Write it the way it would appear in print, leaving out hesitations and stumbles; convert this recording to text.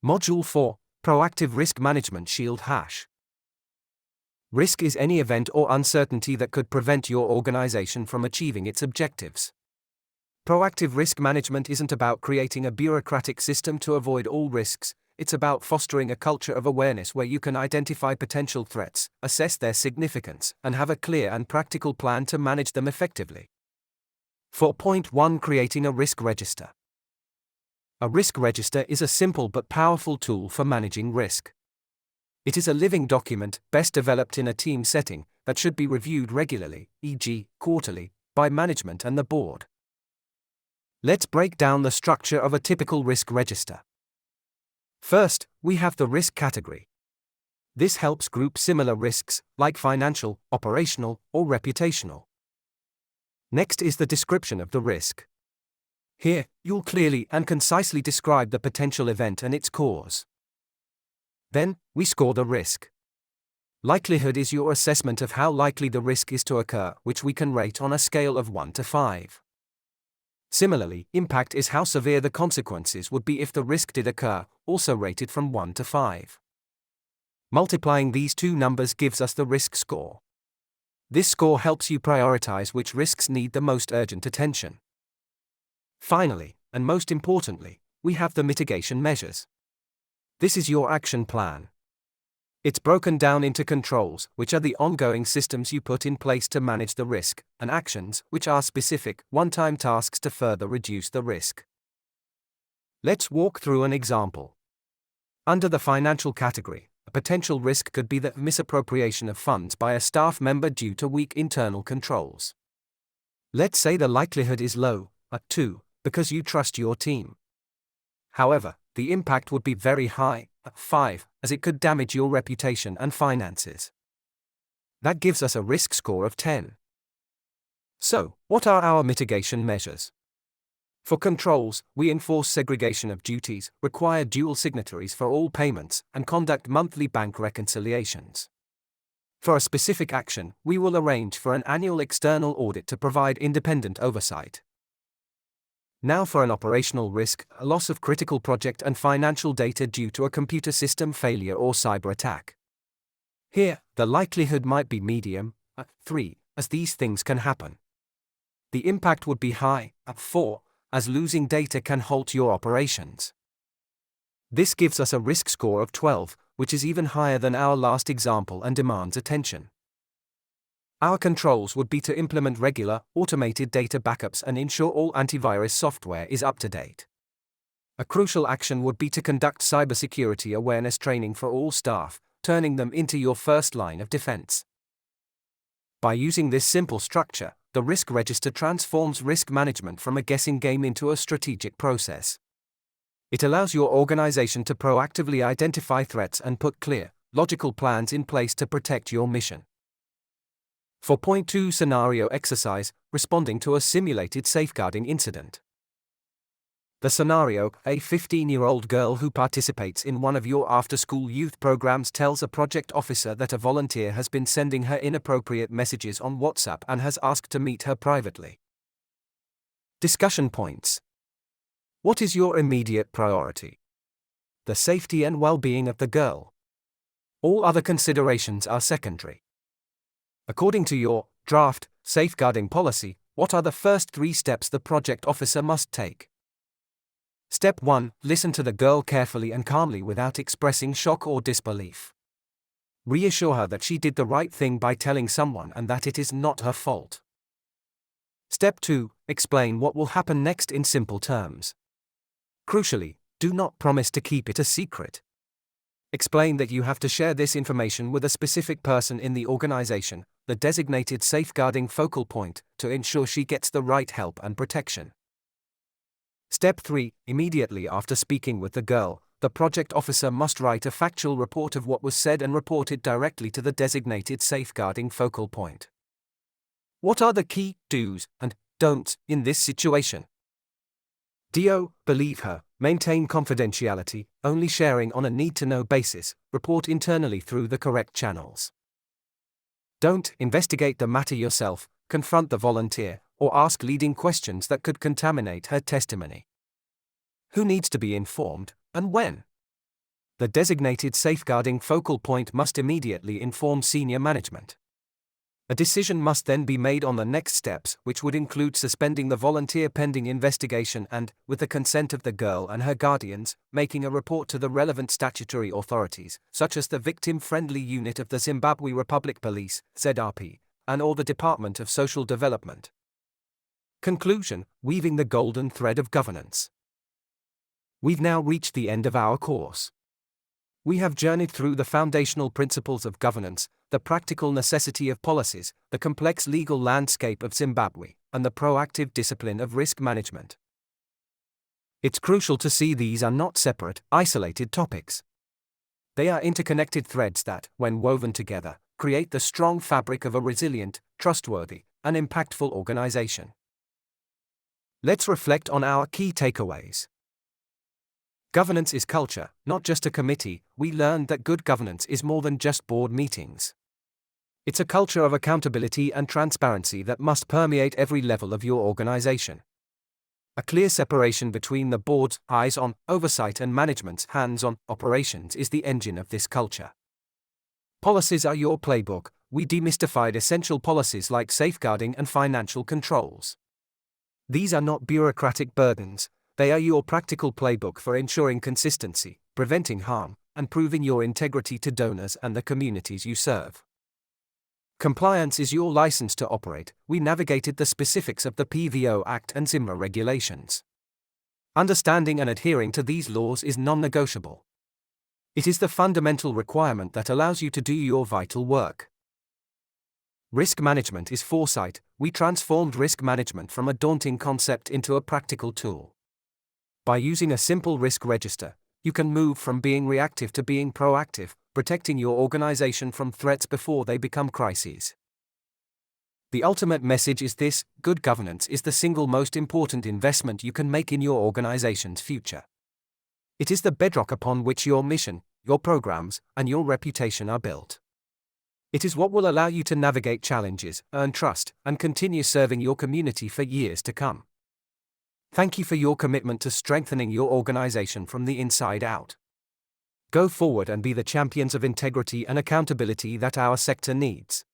Module 4, Proactive Risk Management Shield #. Risk is any event or uncertainty that could prevent your organization from achieving its objectives. Proactive risk management isn't about creating a bureaucratic system to avoid all risks, it's about fostering a culture of awareness where you can identify potential threats, assess their significance, and have a clear and practical plan to manage them effectively. 4.1 Creating a Risk Register. A risk register is a simple but powerful tool for managing risk. It is a living document, best developed in a team setting, that should be reviewed regularly, e.g., quarterly, by management and the board. Let's break down the structure of a typical risk register. First, we have the risk category. This helps group similar risks, like financial, operational, or reputational. Next is the description of the risk. Here, you'll clearly and concisely describe the potential event and its cause. Then, we score the risk. Likelihood is your assessment of how likely the risk is to occur, which we can rate on a scale of 1 to 5. Similarly, impact is how severe the consequences would be if the risk did occur, also rated from 1 to 5. Multiplying these two numbers gives us the risk score. This score helps you prioritize which risks need the most urgent attention. Finally, and most importantly, we have the mitigation measures. This is your action plan. It's broken down into controls, which are the ongoing systems you put in place to manage the risk, and actions, which are specific, one-time tasks to further reduce the risk. Let's walk through an example. Under the financial category, a potential risk could be the misappropriation of funds by a staff member due to weak internal controls. Let's say the likelihood is low, at 2, because you trust your team. However, the impact would be very high, at 5, as it could damage your reputation and finances. That gives us a risk score of 10. So, what are our mitigation measures? For controls, we enforce segregation of duties, require dual signatories for all payments, and conduct monthly bank reconciliations. For a specific action, we will arrange for an annual external audit to provide independent oversight. Now for an operational risk, a loss of critical project and financial data due to a computer system failure or cyber attack. Here, the likelihood might be medium, at 3, as these things can happen. The impact would be high, at 4, as losing data can halt your operations. This gives us a risk score of 12, which is even higher than our last example and demands attention. Our controls would be to implement regular, automated data backups and ensure all antivirus software is up to date. A crucial action would be to conduct cybersecurity awareness training for all staff, turning them into your first line of defense. By using this simple structure, the risk register transforms risk management from a guessing game into a strategic process. It allows your organization to proactively identify threats and put clear, logical plans in place to protect your mission. 4.2 Scenario Exercise, Responding to a Simulated Safeguarding Incident. The scenario: a 15-year-old girl who participates in one of your after-school youth programs tells a project officer that a volunteer has been sending her inappropriate messages on WhatsApp and has asked to meet her privately. Discussion points. What is your immediate priority? The safety and well-being of the girl. All other considerations are secondary. According to your draft safeguarding policy, what are the first 3 steps the project officer must take? Step 1. Listen to the girl carefully and calmly without expressing shock or disbelief. Reassure her that she did the right thing by telling someone and that it is not her fault. Step 2. Explain what will happen next in simple terms. Crucially, do not promise to keep it a secret. Explain that you have to share this information with a specific person in the organization, the designated safeguarding focal point, to ensure she gets the right help and protection. Step 3. Immediately after speaking with the girl, the project officer must write a factual report of what was said and report it directly to the designated safeguarding focal point. What are the key do's and don'ts in this situation? Do. Believe her, maintain confidentiality, only sharing on a need-to-know basis, report internally through the correct channels. Don't investigate the matter yourself, confront the volunteer, or ask leading questions that could contaminate her testimony. Who needs to be informed, and when? The designated safeguarding focal point must immediately inform senior management. A decision must then be made on the next steps, which would include suspending the volunteer pending investigation and, with the consent of the girl and her guardians, making a report to the relevant statutory authorities, such as the Victim-Friendly Unit of the Zimbabwe Republic Police, ZRP, and or the Department of Social Development. Conclusion: weaving the golden thread of governance. We've now reached the end of our course. We have journeyed through the foundational principles of governance, the practical necessity of policies, the complex legal landscape of Zimbabwe, and the proactive discipline of risk management. It's crucial to see these are not separate, isolated topics. They are interconnected threads that, when woven together, create the strong fabric of a resilient, trustworthy, and impactful organization. Let's reflect on our key takeaways. Governance is culture, not just a committee. We learned that good governance is more than just board meetings. It's a culture of accountability and transparency that must permeate every level of your organization. A clear separation between the board's eyes-on oversight and management's hands-on operations is the engine of this culture. Policies are your playbook. We demystified essential policies like safeguarding and financial controls. These are not bureaucratic burdens. They are your practical playbook for ensuring consistency, preventing harm, and proving your integrity to donors and the communities you serve. Compliance is your license to operate. We navigated the specifics of the PVO Act and ZIMRA regulations. Understanding and adhering to these laws is non-negotiable. It is the fundamental requirement that allows you to do your vital work. Risk management is foresight. We transformed risk management from a daunting concept into a practical tool. By using a simple risk register, you can move from being reactive to being proactive, protecting your organization from threats before they become crises. The ultimate message is this: good governance is the single most important investment you can make in your organization's future. It is the bedrock upon which your mission, your programs, and your reputation are built. It is what will allow you to navigate challenges, earn trust, and continue serving your community for years to come. Thank you for your commitment to strengthening your organization from the inside out. Go forward and be the champions of integrity and accountability that our sector needs.